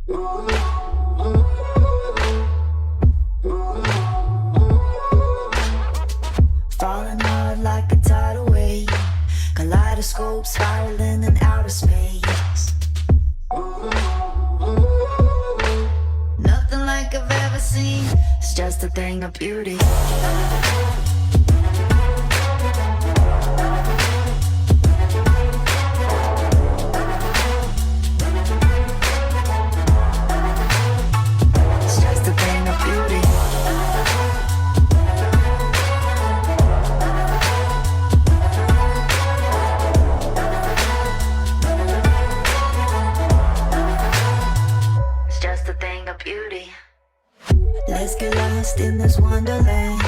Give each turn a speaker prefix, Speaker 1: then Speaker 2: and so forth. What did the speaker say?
Speaker 1: Falling hard like a tidal wave, kaleidoscope spiraling in outer space. Nothing like I've ever seen, it's just a thing of beauty. It's just a thing of beauty. It's just a thing of beauty. Let's get lost in this wonderland.